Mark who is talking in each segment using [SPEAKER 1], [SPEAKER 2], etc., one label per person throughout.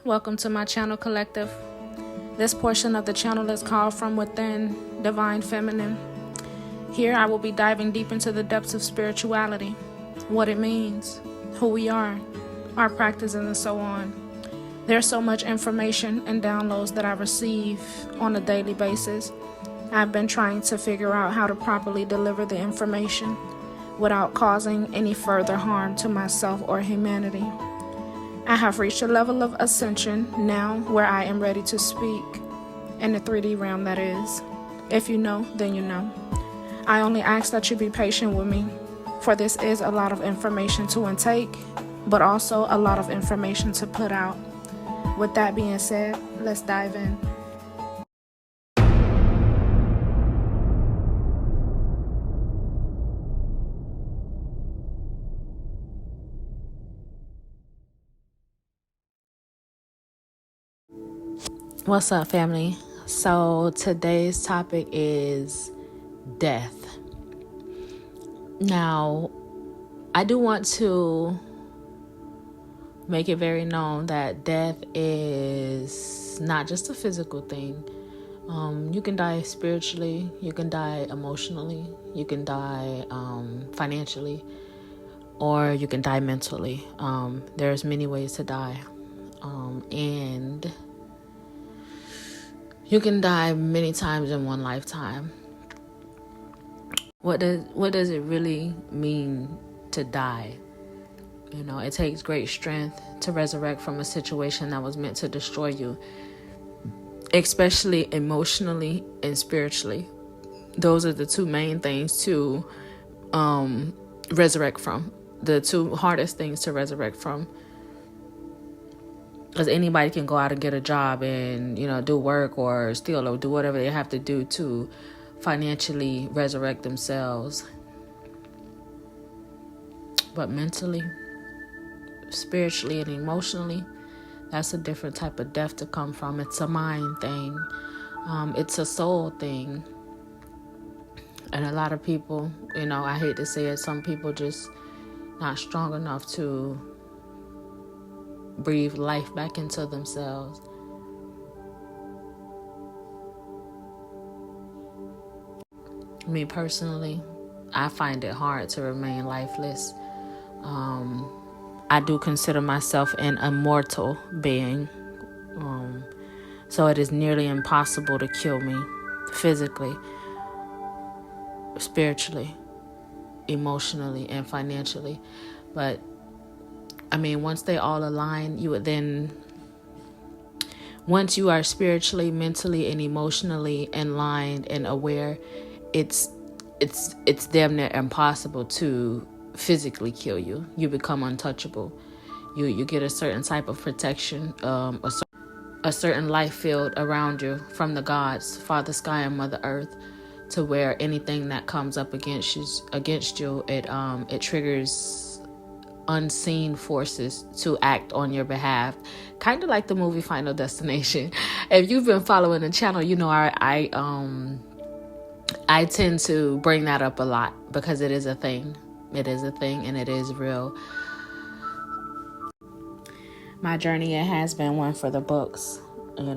[SPEAKER 1] Welcome to my channel collective. This portion of the channel is called From Within, Divine Feminine. Here I will be diving deep into the depths of spirituality, what it means, who we are, our practices, and so on. There's so much information and downloads that I receive on a daily basis. I've been trying to figure out how to properly deliver the information without causing any further harm to myself or humanity. I have reached a level of ascension now where I am ready to speak in the 3D realm, that is. If you know, then you know. I only ask that you be patient with me, for this is a lot of information to intake, but also a lot of information to put out. With that being said, let's dive in. What's up, family? So today's topic is death. Now, I do want to make it very known that death is not just a physical thing. You can die spiritually, you can die emotionally, you can die financially, or you can die mentally. There's many ways to die. And you can die many times in one lifetime. What does it really mean to die? You know, it takes great strength to resurrect from a situation that was meant to destroy you, especially emotionally and spiritually. Those are the two main things to resurrect from. The two hardest things to resurrect from. Because anybody can go out and get a job and, do work or steal or do whatever they have to do to financially resurrect themselves. But mentally, spiritually, and emotionally, that's a different type of death to come from. It's a mind thing. It's a soul thing. And a lot of people, I hate to say it, some people just not strong enough to breathe life back into themselves. Me personally, I find it hard to remain lifeless. I do consider myself an immortal being. So it is nearly impossible to kill me physically, spiritually, emotionally, and financially. But once they all align, once you are spiritually, mentally, and emotionally aligned and aware, it's damn near impossible to physically kill you. You become untouchable. You get a certain type of protection, a certain life field around you from the gods, Father Sky and Mother Earth, to where anything that comes up against you, it triggers unseen forces to act on your behalf, kind of like the movie Final Destination. If you've been following the channel, I tend to bring that up a lot because it is a thing. It is a thing and it is real. My journey, it has been one for the books, and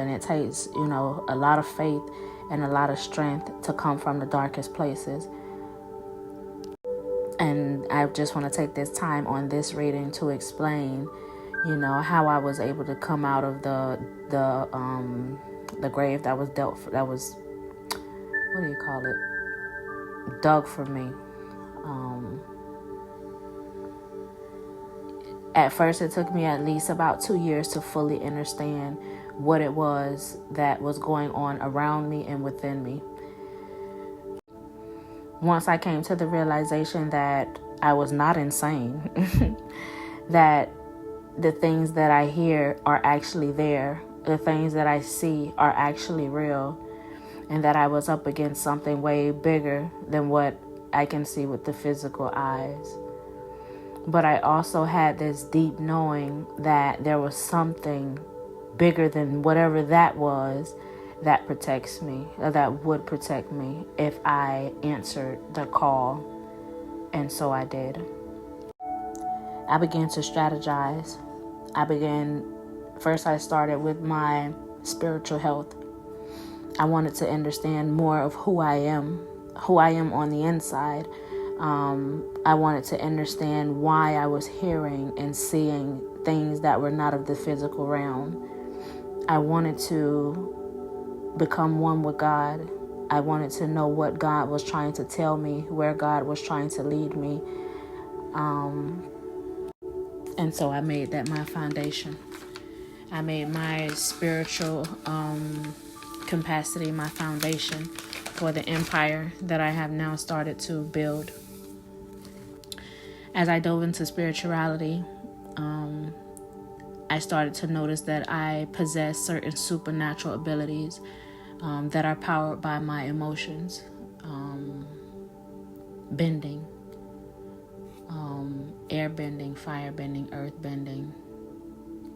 [SPEAKER 1] it takes, a lot of faith and a lot of strength to come from the darkest places. And I just want to take this time on this reading to explain, how I was able to come out of the grave that was what do you call it? Dug for me. At first, it took me at least about 2 years to fully understand what it was that was going on around me and within me. Once I came to the realization that I was not insane, that the things that I hear are actually there, the things that I see are actually real, and that I was up against something way bigger than what I can see with the physical eyes. But I also had this deep knowing that there was something bigger than whatever that was that protects me, or that would protect me if I answered the call. And so I did. I began to strategize. I began First, I started with my spiritual health. I wanted to understand more of who I am on the inside. I wanted to understand why I was hearing and seeing things that were not of the physical realm. I wanted to become one with God. I wanted to know what God was trying to tell me, where God was trying to lead me. And so I made that my foundation. I made my spiritual capacity my foundation for the empire that I have now started to build. As I dove into spirituality, I started to notice that I possess certain supernatural abilities that are powered by my emotions. Bending, air bending, fire bending, earth bending,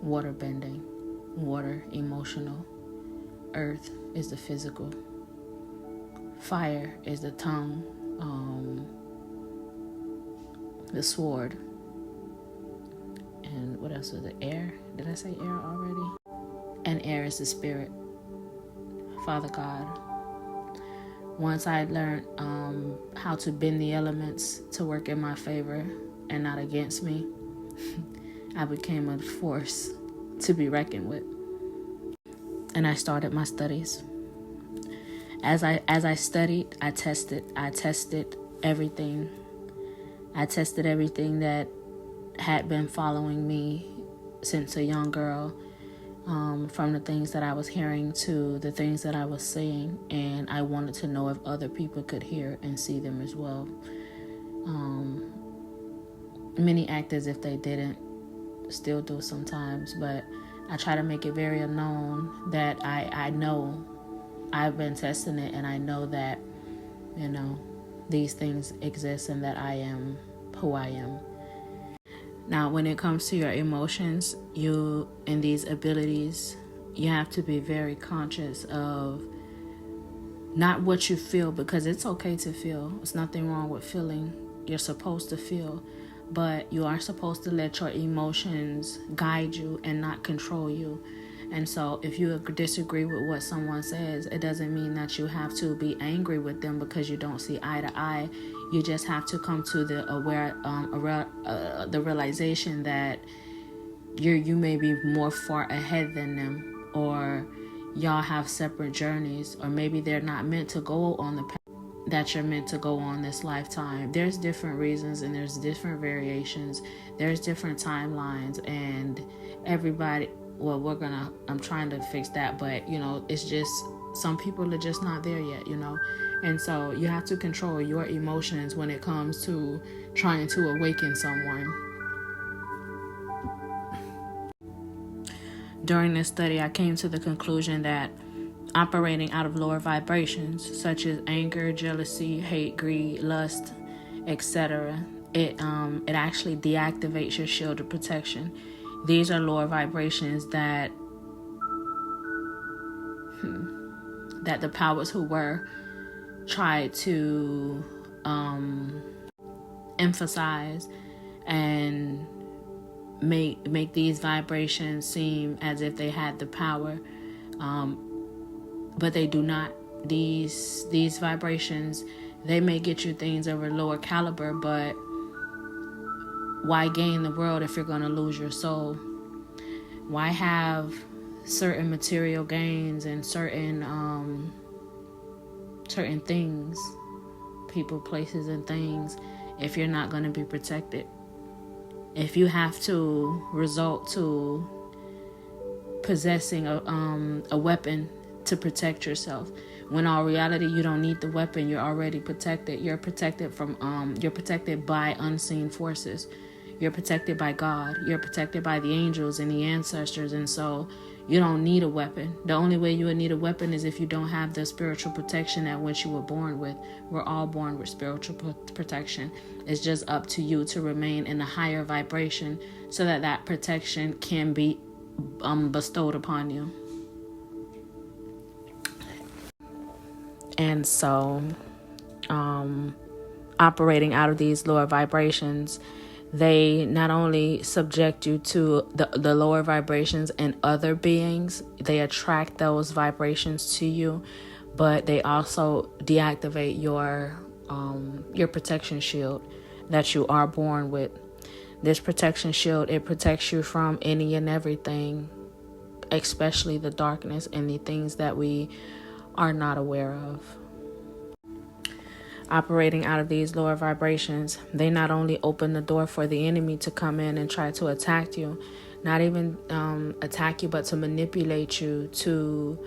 [SPEAKER 1] water bending. Water, emotional. Earth is the physical. Fire is the tongue, the sword. And what else was it? Air? Did I say air already? And air is the spirit. Father God. Once I learned how to bend the elements to work in my favor and not against me, I became a force to be reckoned with. And I started my studies. As I studied, I tested everything. I tested everything that had been following me since a young girl, from the things that I was hearing to the things that I was seeing, and I wanted to know if other people could hear and see them as well. Many act as if they didn't, still do sometimes, but I try to make it very known that I know I've been testing it, and I know that, these things exist and that I am who I am. Now, when it comes to your emotions, and these abilities, you have to be very conscious of not what you feel, because it's okay to feel. There's nothing wrong with feeling. You're supposed to feel, but you are supposed to let your emotions guide you and not control you. And so if you disagree with what someone says, it doesn't mean that you have to be angry with them because you don't see eye to eye. You just have to come to the the realization that you may be more far ahead than them, or y'all have separate journeys, or maybe they're not meant to go on the path that you're meant to go on this lifetime. There's different reasons and there's different variations. There's different timelines, and everybody, I'm trying to fix that, but it's just some people are just not there yet, and so you have to control your emotions when it comes to trying to awaken someone. During this study, I came to the conclusion that operating out of lower vibrations, such as anger, jealousy, hate, greed, lust, etc., it actually deactivates your shield of protection. These are lower vibrations that the powers who were tried to emphasize and make these vibrations seem as if they had the power, but they do not. These vibrations, they may get you things of a lower caliber, but why gain the world if you're going to lose your soul? Why have certain material gains and certain things, people, places, and things, if you're not going to be protected? If you have to resort to possessing a weapon to protect yourself, when in reality you don't need the weapon, you're already protected. You're protected you're protected by unseen forces. You're protected by God. You're protected by the angels and the ancestors, and so you don't need a weapon. The only way you would need a weapon is if you don't have the spiritual protection that which you were born with. We're all born with spiritual protection. It's just up to you to remain in a higher vibration so that protection can be bestowed upon you. And so operating out of these lower vibrations, They not only subject you to the lower vibrations and other beings, they attract those vibrations to you, but they also deactivate your protection shield that you are born with. This protection shield, it protects you from any and everything, especially the darkness and the things that we are not aware of. Operating out of these lower vibrations, they not only open the door for the enemy to come in and try to attack you, not even attack you, but to manipulate you, to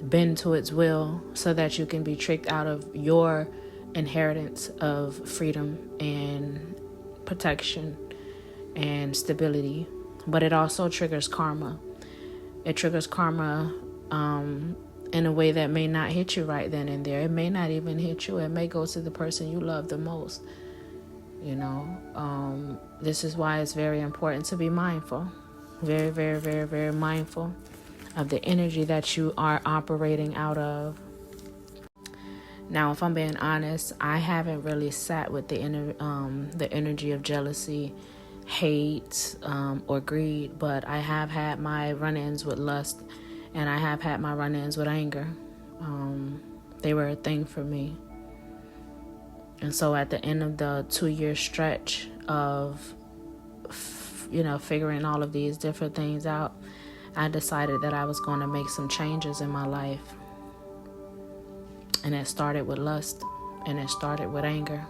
[SPEAKER 1] bend to its will so that you can be tricked out of your inheritance of freedom and protection and stability. But it also triggers karma. It triggers karma in a way that may not hit you right then and there. It may not even hit you. It may go to the person you love the most. This is why it's very important to be mindful. Very, very, very, very mindful of the energy that you are operating out of. Now, if I'm being honest, I haven't really sat with the energy of jealousy, hate, or greed, but I have had my run-ins with lust, and I have had my run-ins with anger. They were a thing for me. And so at the end of the 2-year stretch of, figuring all of these different things out, I decided that I was going to make some changes in my life. And it started with lust, and it started with anger.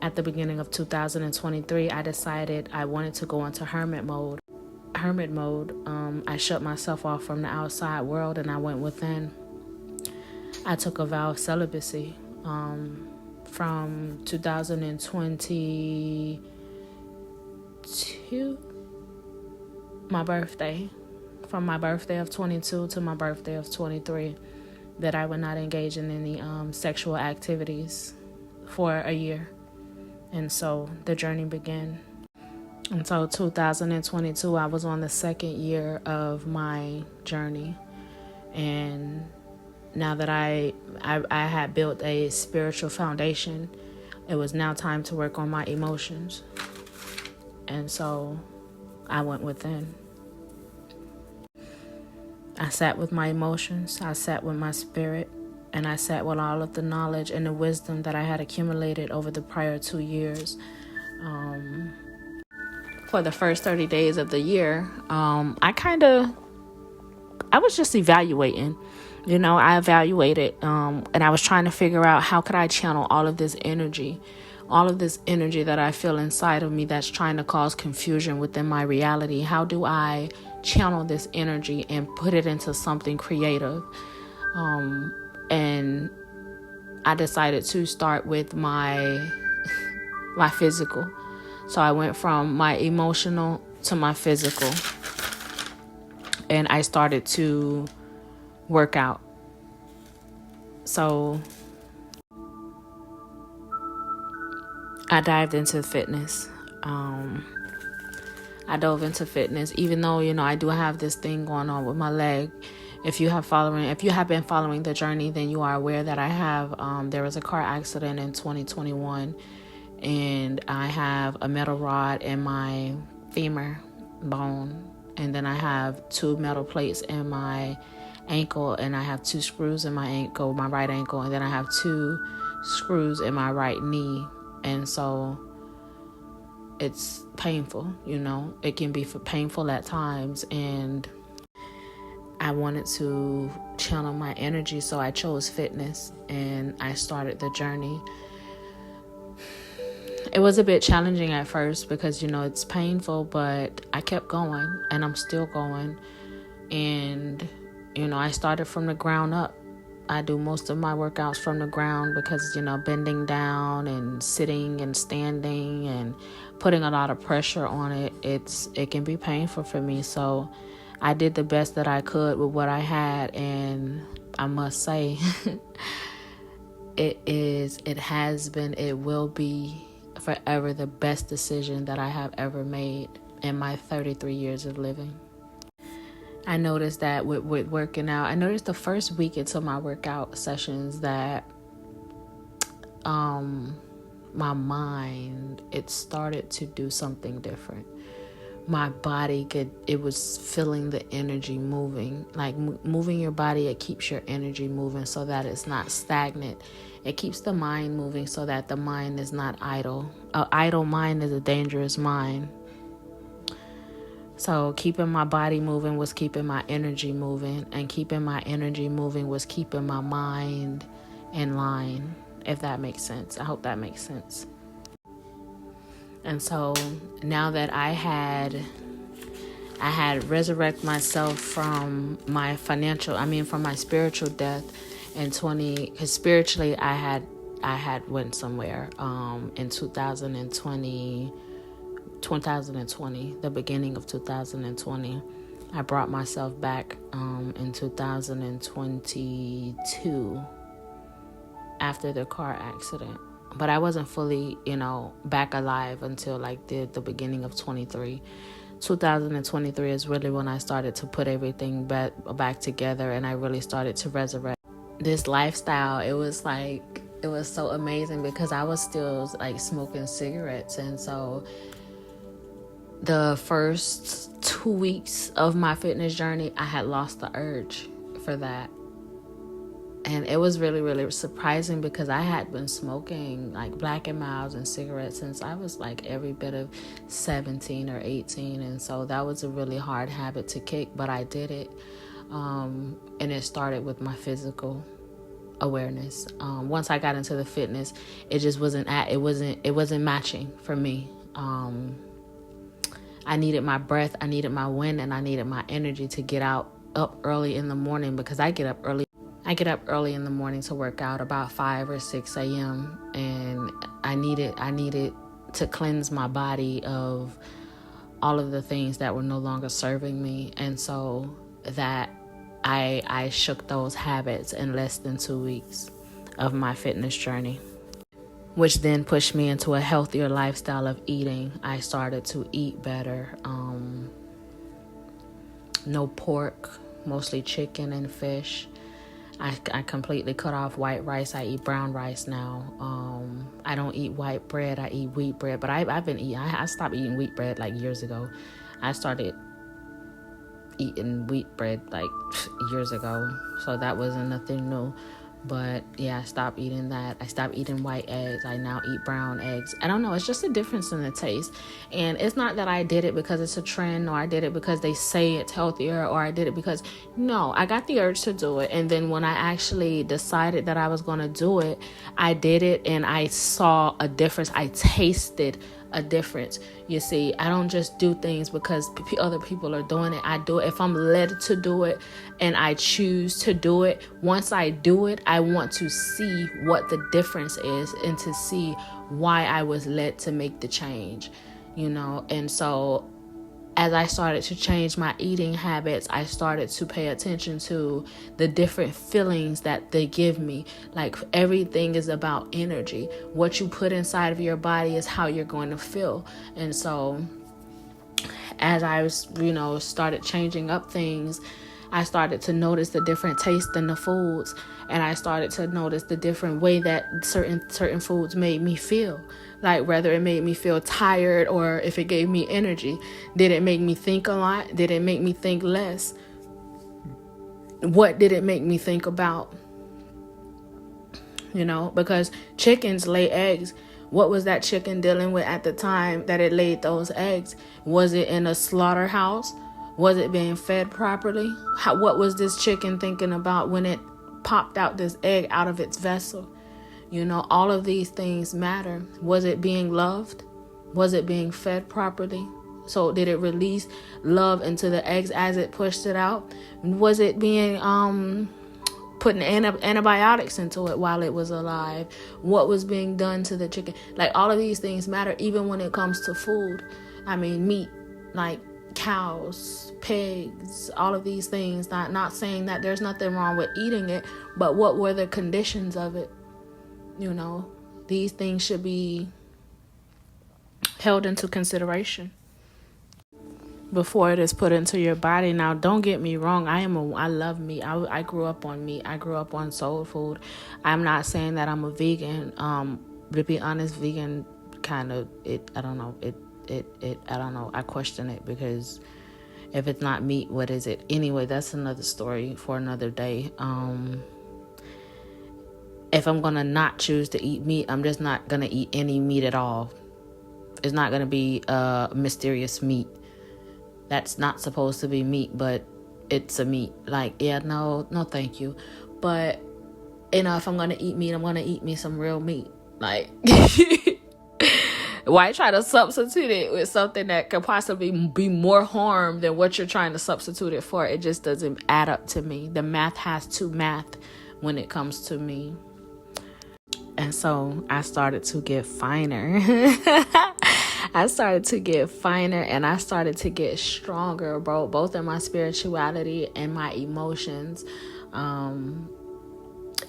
[SPEAKER 1] At the beginning of 2023, I decided I wanted to go into hermit mode. I shut myself off from the outside world, and I went within. I took a vow of celibacy from 2022, my birthday. From my birthday of 22 to my birthday of 23, that I would not engage in any sexual activities for a year. And so the journey began. And so 2022, I was on the second year of my journey. And now that I had built a spiritual foundation, it was now time to work on my emotions. And so I went within. I sat with my emotions, I sat with my spirit, and I sat with all of the knowledge and the wisdom that I had accumulated over the prior 2 years. For the first 30 days of the year, I was just evaluating. I evaluated, and I was trying to figure out how could I channel all of this energy that I feel inside of me that's trying to cause confusion within my reality. How do I channel this energy and put it into something creative? And I decided to start with my physical. So I went from my emotional to my physical, and I started to work out. So I dived into fitness. I dove into fitness, even though, I do have this thing going on with my leg. If you have been following the journey, then you are aware that I have, there was a car accident in 2021, and I have a metal rod in my femur bone, and then I have 2 metal plates in my ankle, and I have 2 screws in my ankle, my right ankle, and then I have 2 screws in my right knee. And so it's painful, it can be painful at times, and I wanted to channel my energy, so I chose fitness, and I started the journey. It was a bit challenging at first because, it's painful, but I kept going, and I'm still going. And, I started from the ground up. I do most of my workouts from the ground because, bending down and sitting and standing and putting a lot of pressure on it, it can be painful for me. So I did the best that I could with what I had, and I must say it has been, it will be forever the best decision that I have ever made in my 33 years of living. I noticed that with working out, I noticed the first week into my workout sessions that
[SPEAKER 2] my mind, it started to do something different. My body it was feeling the energy moving. Like moving your body, it keeps your energy moving so that it's not stagnant. It keeps the mind moving so that the mind is not idle. An idle mind is a dangerous mind. So keeping my body moving was keeping my energy moving, and keeping my energy moving was keeping my mind in line, if that makes sense. I hope that makes sense. And so now that I had resurrected myself from my from my spiritual death in because spiritually I had went somewhere in 2020, the beginning of 2020. I brought myself back in 2022 after the car accident. But I wasn't fully, back alive until like the beginning of 23. 2023 is really when I started to put everything back together, and I really started to resurrect this lifestyle. It was so amazing because I was still like smoking cigarettes. And so the first 2 weeks of my fitness journey, I had lost the urge for that. And it was really, really surprising because I had been smoking like Black and Milds and cigarettes since I was like every bit of 17 or 18. And so that was a really hard habit to kick, but I did it. And it started with my physical awareness. Once I got into the fitness, it just wasn't matching for me. I needed my breath, I needed my wind, and I needed my energy to get up early in the morning, because I get up early in the morning to work out about 5 or 6 a.m. and I needed to cleanse my body of all of the things that were no longer serving me. And so that I shook those habits in less than 2 weeks of my fitness journey, which then pushed me into a healthier lifestyle of eating. I started to eat better. No pork, mostly chicken and fish. I completely cut off white rice. I eat brown rice now. I don't eat white bread. I eat wheat bread. But I stopped eating wheat bread like years ago. I started eating wheat bread like years ago. So that wasn't nothing new. But yeah, I stopped eating that. I stopped eating white eggs. I now eat brown eggs. I don't know. It's just a difference in the taste. And it's not that I did it because it's a trend, or I did it because they say it's healthier, or I did it because, no, I got the urge to do it. And then when I actually decided that I was going to do it, I did it and I saw a difference. I tasted a difference. You see, I don't just do things because other people are doing it. I do it if I'm led to do it and I choose to do it. Once I do it, I want to see what the difference is and to see why I was led to make the change, And so as I started to change my eating habits, I started to pay attention to the different feelings that they give me. Like, everything is about energy. What you put inside of your body is how you're going to feel. And so as I was, started changing up things, I started to notice the different taste in the foods, and I started to notice the different way that certain foods made me feel. Like, whether it made me feel tired or if it gave me energy. Did it make me think a lot? Did it make me think less? What did it make me think about? Because chickens lay eggs. What was that chicken dealing with at the time that it laid those eggs? Was it in a slaughterhouse? Was it being fed properly? What was this chicken thinking about when it popped out this egg out of its vessel? All of these things matter. Was it being loved? Was it being fed properly? So did it release love into the eggs as it pushed it out? Was it being putting antibiotics into it while it was alive? What was being done to the chicken? Like, all of these things matter, even when it comes to food. I mean, meat, like cows, pigs, all of these things. Not saying that there's nothing wrong with eating it, but what were the conditions of it? These things should be held into consideration before it is put into your body. Now, don't get me wrong. I love meat. I grew up on meat. I grew up on soul food. I'm not saying that I'm a vegan. to be honest, vegan kind of, I don't know, I don't know. I question it, because if it's not meat, what is it? Anyway, that's another story for another day. If I'm going to not choose to eat meat, I'm just not going to eat any meat at all. It's not going to be mysterious meat. That's not supposed to be meat, but it's a meat. Like, yeah, no, thank you. But, if I'm going to eat meat, I'm going to eat me some real meat. Like, why try to substitute it with something that could possibly be more harm than what you're trying to substitute it for? It just doesn't add up to me. The math has to math when it comes to me. And so I started to get finer. I started to get finer, and I started to get stronger, bro, both in my spirituality and my emotions.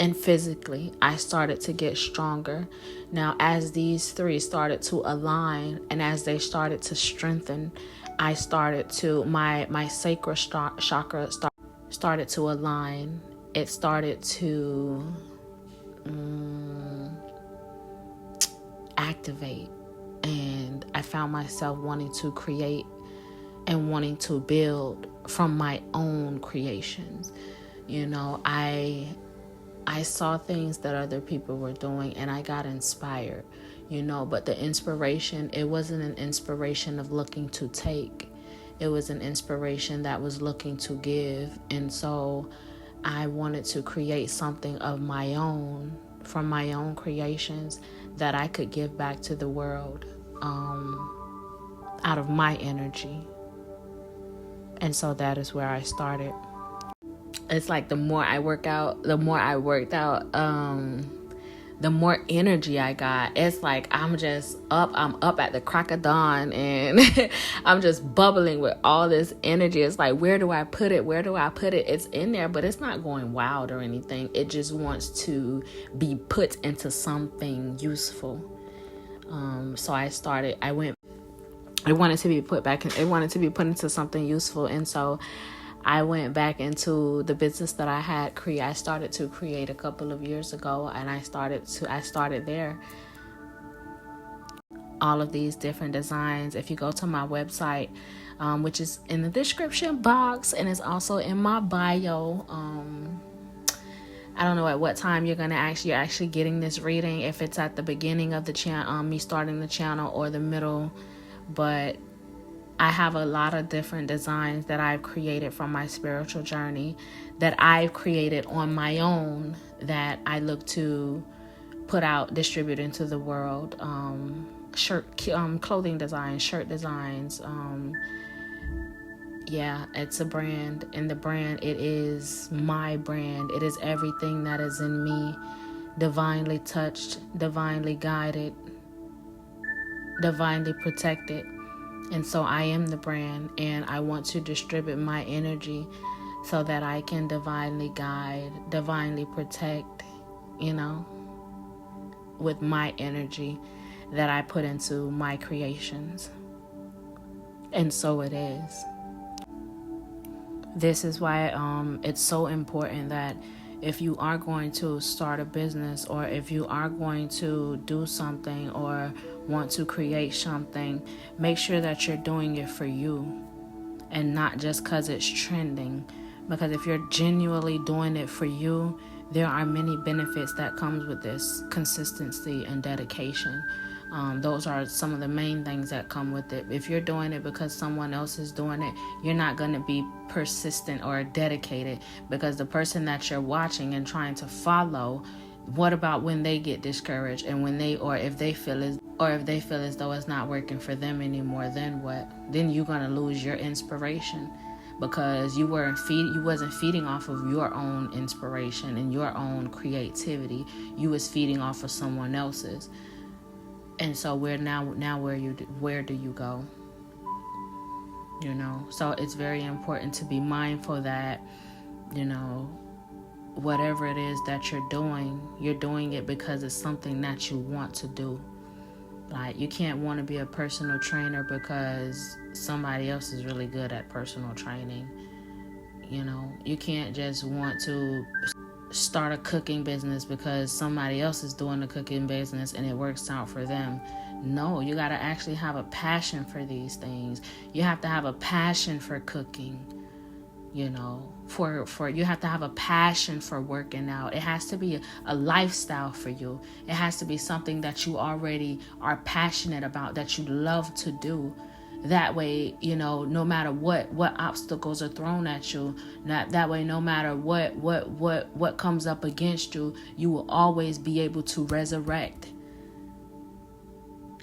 [SPEAKER 2] And physically, I started to get stronger. Now, as these three started to align, and as they started to strengthen, I started to, my sacral chakra started to align. It started to activate, and I found myself wanting to create and wanting to build from my own creations. I saw things that other people were doing, and I got inspired, but the inspiration, it wasn't an inspiration of looking to take. It was an inspiration that was looking to give. And so I wanted to create something of my own, from my own creations, that I could give back to the world, out of my energy. And so that is where I started. It's like the more I worked out, the more energy I got. It's like I'm up at the crack of dawn, and I'm just bubbling with all this energy. It's like, where do I put it? It's in there, but it's not going wild or anything. It just wants to be put into something useful. So I wanted to be put into something useful. And so I went back into the business that I started to create a couple of years ago, and I started there. All of these different designs. If you go to my website, which is in the description box, and it's also in my bio, I don't know at what time you're actually getting this reading, if it's at the beginning of the channel, me starting the channel, or the middle, but I have a lot of different designs that I've created from my spiritual journey, that I've created on my own, that I look to put out, distribute into the world. Clothing designs, shirt designs. Yeah, it's a brand, and the brand, it is my brand. It is everything that is in me, divinely touched, divinely guided, divinely protected. And so I am the brand, and I want to distribute my energy so that I can divinely guide, divinely protect, with my energy that I put into my creations. And so it is. This is why it's so important that if you are going to start a business, or if you are going to do something or want to create something, make sure that you're doing it for you and not just because it's trending. Because if you're genuinely doing it for you, there are many benefits that comes with this: consistency and dedication. Those are some of the main things that come with it. If you're doing it because someone else is doing it, you're not going to be persistent or dedicated, because the person that you're watching and trying to follow, what about when they get discouraged, and if they feel as though it's not working for them anymore? Then what? Then you're going to lose your inspiration, because you wasn't feeding off of your own inspiration and your own creativity. You was feeding off of someone else's. And so where do you go? So it's very important to be mindful that, whatever it is that you're doing it because it's something that you want to do. Like, you can't want to be a personal trainer because somebody else is really good at personal training. You can't just want to start a cooking business because somebody else is doing the cooking business and it works out for them. No, you got to actually have a passion for these things. You have to have a passion for cooking, you know, for you have to have a passion for working out. It has to be a lifestyle for you. It has to be something that you already are passionate about, that you love to do. That way, you know, no matter what obstacles are thrown at you, that way, no matter what comes up against you, you will always be able to resurrect.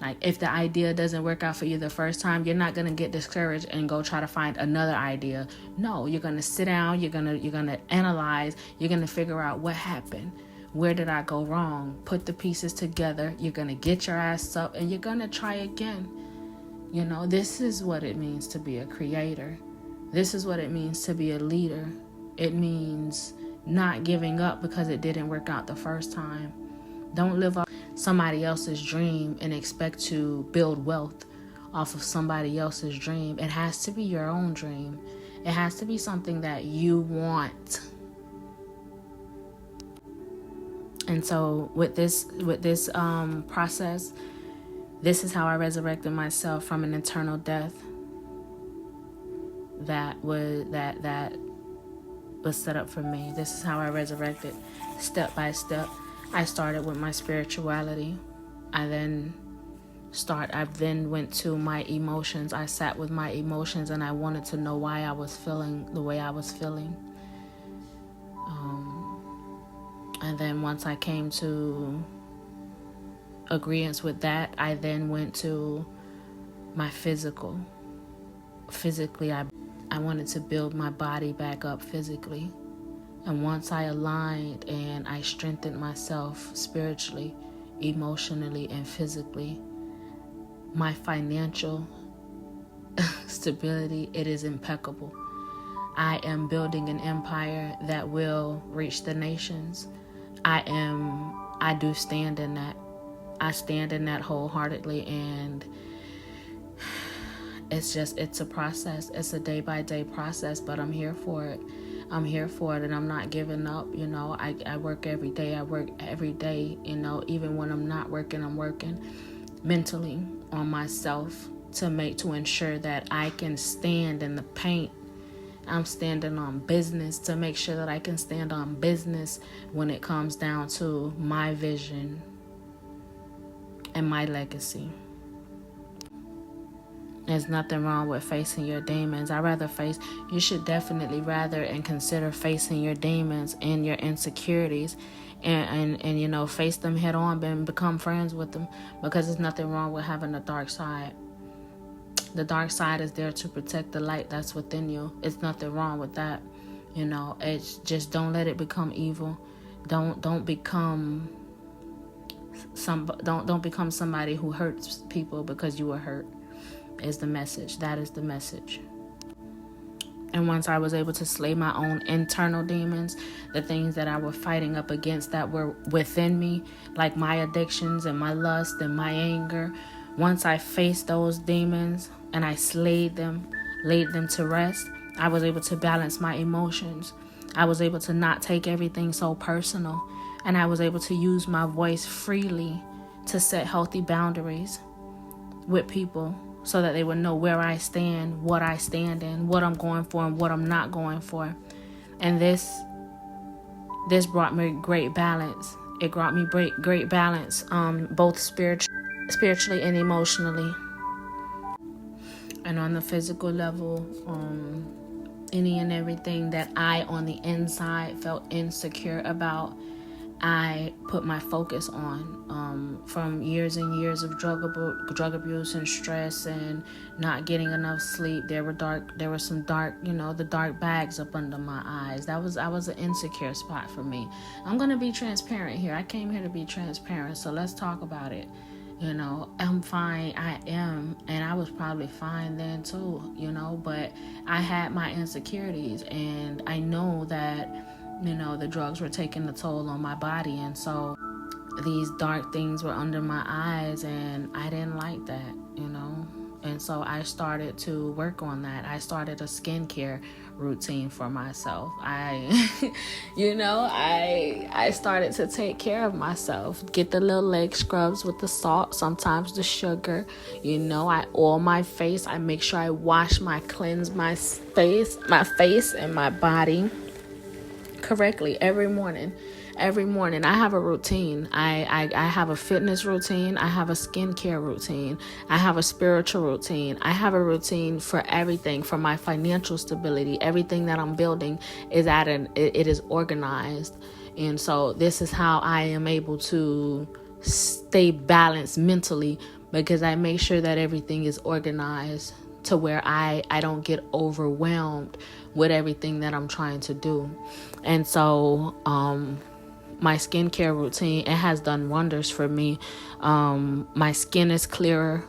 [SPEAKER 2] Like, if the idea doesn't work out for you the first time, you're not going to get discouraged and go try to find another idea. No, you're going to sit down, you're going to analyze, you're going to figure out what happened. Where did I go wrong? Put the pieces together. You're going to get your ass up and you're going to try again. You know, this is what it means to be a creator. This is what it means to be a leader. It means not giving up because it didn't work out the first time. Don't live off somebody else's dream and expect to build wealth off of somebody else's dream. It has to be your own dream. It has to be something that you want. And so with this process, this is how I resurrected myself from an eternal death that was set up for me. This is how I resurrected, step by step. I started with my spirituality. I then went to my emotions. I sat with my emotions and I wanted to know why I was feeling the way I was feeling. And then once I came to agreement with that, I then went to my physical. Physically, I wanted to build my body back up physically. And once I aligned and I strengthened myself spiritually, emotionally, and physically, my financial stability, it is impeccable. I am building an empire that will reach the nations. I do stand in that. I stand in that wholeheartedly, and it's a process. It's a day-by-day process, but I'm here for it. I'm here for it, and I'm not giving up. You know, I work every day. I work every day, you know, even when I'm not working, I'm working mentally on myself to ensure that I can stand in the paint. I'm standing on business to make sure that I can stand on business when it comes down to my vision and my legacy. There's nothing wrong with facing your demons. You should definitely rather and consider facing your demons and your insecurities and you know, face them head on and become friends with them, because there's nothing wrong with having a dark side. The dark side is there to protect the light that's within you. It's nothing wrong with that. You know, it's just, don't let it become evil. Don't become somebody who hurts people because you were hurt. Is the message. That is the message. And once I was able to slay my own internal demons, the things that I was fighting up against that were within me, like my addictions and my lust and my anger, once I faced those demons and I slayed them, laid them to rest, I was able to balance my emotions. I was able to not take everything so personal, and I was able to use my voice freely to set healthy boundaries with people, so that they would know where I stand, what I stand in, what I'm going for, and what I'm not going for. And this brought me great balance. It brought me great balance, both spiritually and emotionally. And on the physical level, any and everything that I on the inside felt insecure about, I put my focus on, from years and years of drug abuse and stress and not getting enough sleep. There were some dark, you know, the dark bags up under my eyes. I was an insecure spot for me. I'm going to be transparent here. I came here to be transparent. So let's talk about it. You know, I'm fine. I am. And I was probably fine then too, you know, but I had my insecurities, and I know that, you know, the drugs were taking a toll on my body. And so these dark things were under my eyes, and I didn't like that, you know. And so I started to work on that. I started a skincare routine for myself. I started to take care of myself. Get the little leg scrubs with the salt, sometimes the sugar. I oil my face. I make sure I cleanse my face and my body correctly every morning. I have a routine. I have a fitness routine. I have a skincare routine. I have a spiritual routine. I have a routine for everything, for my financial stability. Everything that I'm building is it is organized. And so this is how I am able to stay balanced mentally, because I make sure that everything is organized to where I don't get overwhelmed with everything that I'm trying to do. And so my skincare routine, it has done wonders for me. My skin is clearer.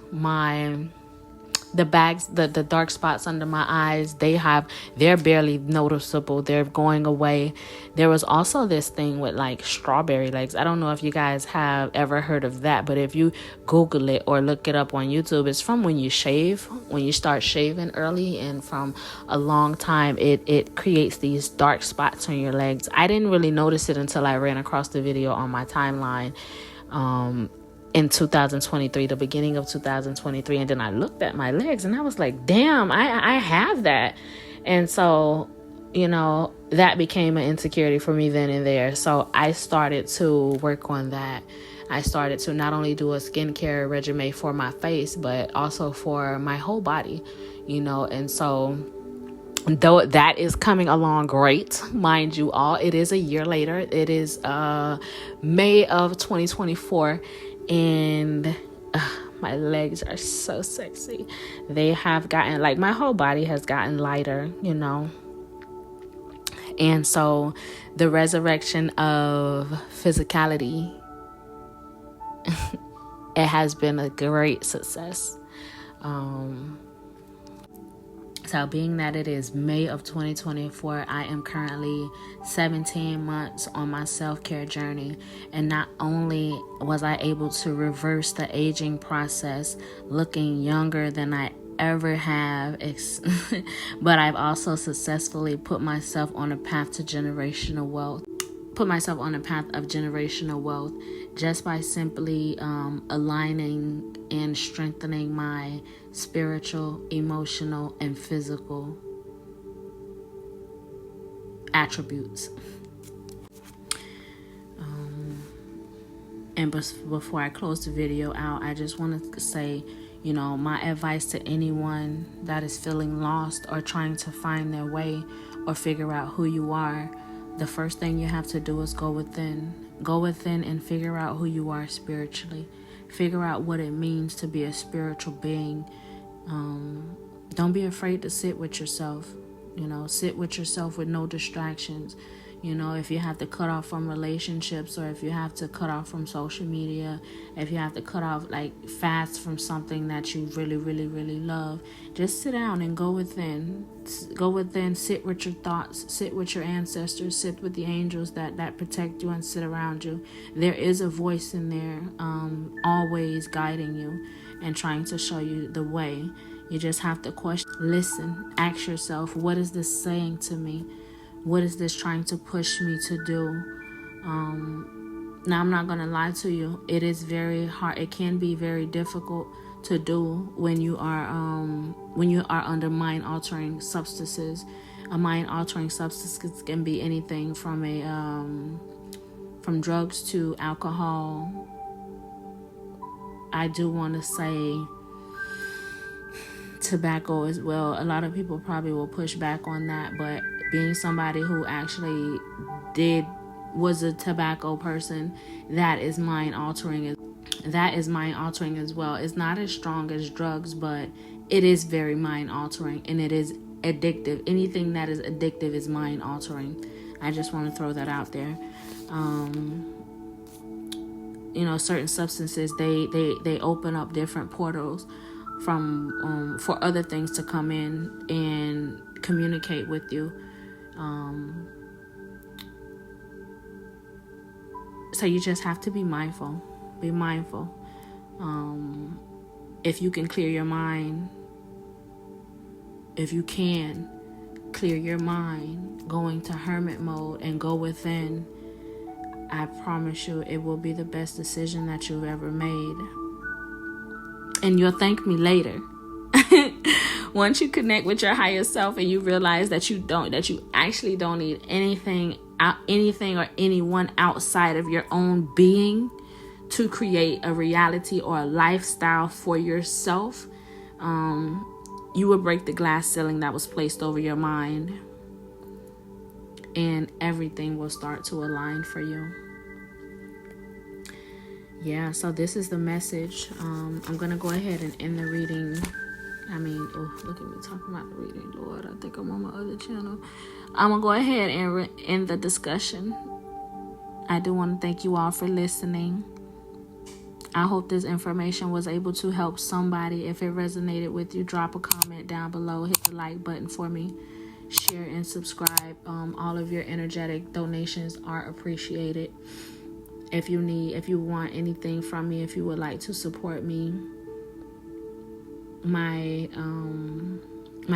[SPEAKER 2] The dark spots under my eyes, they're barely noticeable. They're going away. There was also this thing with like strawberry legs. I don't know if you guys have ever heard of that, but if you Google it or look it up on YouTube, it's from when you start shaving early, and from a long time, it creates these dark spots on your legs. I didn't really notice it until I ran across the video on my timeline. In 2023, the beginning of 2023. And then I looked at my legs and I was like, damn, I have that. And so, that became an insecurity for me then and there. So I started to work on that. I started to not only do a skincare regimen for my face, but also for my whole body, and so though that is coming along great, mind you all, it is a year later. It is May of 2024, and my legs are so sexy. They have gotten, like, my whole body has gotten lighter, and so the resurrection of physicality, it has been a great success. So being that it is May of 2024, I am currently 17 months on my self-care journey. And not only was I able to reverse the aging process, looking younger than I ever have, but I've also successfully put myself on a path of generational wealth just by simply aligning and strengthening my spiritual, emotional, and physical attributes. And before I close the video out, I just want to say, my advice to anyone that is feeling lost or trying to find their way or figure out who you are, the first thing you have to do is go within. Go within and figure out who you are spiritually. Figure out what it means to be a spiritual being. Don't be afraid to sit with yourself. Sit with yourself with no distractions. If you have to cut off from relationships, or if you have to cut off from social media, if you have to cut off, fast from something that you really, really, really love, just sit down and go within. Go within, sit with your thoughts, sit with your ancestors, sit with the angels that protect you and sit around you. There is a voice in there, always guiding you and trying to show you the way. You just have to question, listen, ask yourself, what is this saying to me? What is this trying to push me to do? Now, I'm not going to lie to you. It is very hard. It can be very difficult to do when you are under mind-altering substances. A mind-altering substance can be anything from from drugs to alcohol. I do want to say tobacco as well. A lot of people probably will push back on that, but being somebody who actually was a tobacco person, that is mind altering as well. It's not as strong as drugs, but it is very mind altering, and it is addictive. Anything that is addictive is mind altering. I just want to throw that out there. Certain substances, they open up different portals for other things to come in and communicate with you. So you just have to be mindful. Be mindful.
[SPEAKER 1] if you can clear your mind, if you can clear your mind, go into hermit mode and go within, I promise you it will be the best decision that you've ever made. And you'll thank me later. Once you connect with your higher self and you realize that you actually don't need anything or anyone outside of your own being to create a reality or a lifestyle for yourself, you will break the glass ceiling that was placed over your mind, and everything will start to align for you. Yeah, so this is the message. I'm going to go ahead and end the reading. Look at me talking about the reading, Lord. I think I'm on my other channel. I'm going to go ahead and end the discussion. I do want to thank you all for listening. I hope this information was able to help somebody. If it resonated with you, drop a comment down below. Hit the like button for me. Share and subscribe. All of your energetic donations are appreciated. If you want anything from me, if you would like to support me, my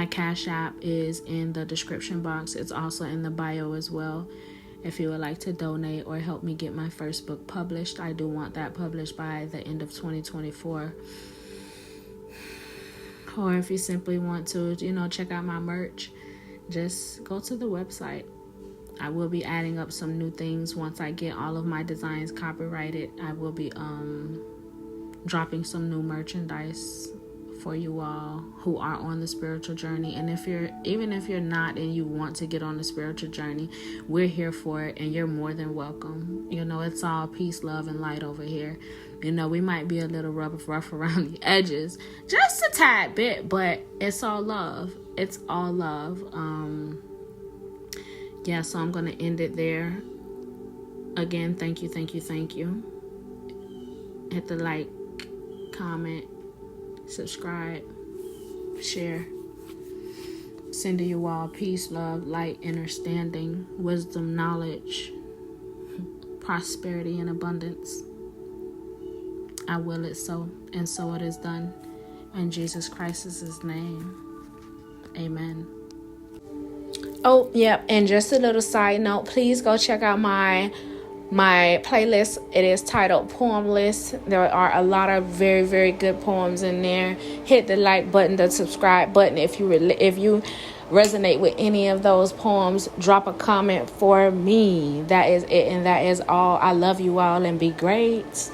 [SPEAKER 1] Cash App is in the description box. It's also in the bio as well. If you would like to donate or help me get my first book published, I do want that published by the end of 2024. Or if you simply want to, check out my merch, just go to the website. I will be adding up some new things once I get all of my designs copyrighted. I will be dropping some new merchandise for you all who are on the spiritual journey. And even if you're not and you want to get on the spiritual journey, we're here for it, and you're more than welcome. It's all peace, love, and light over here. We might be a little rough around the edges, just a tad bit, but it's all love. It's all love. Yeah, so I'm going to end it there. Again, thank you. Hit the like, comment, subscribe, share. Sending you all peace, love, light, understanding, wisdom, knowledge, prosperity, and abundance. I will it so, and so it is done. In Jesus Christ's name, amen. Oh, yeah, and just a little side note, please go check out my playlist. It is titled Poem List. There are a lot of very, very good poems in there. Hit the like button, the subscribe button. If you resonate with any of those poems, drop a comment for me. That is it, and that is all. I love you all, and be great.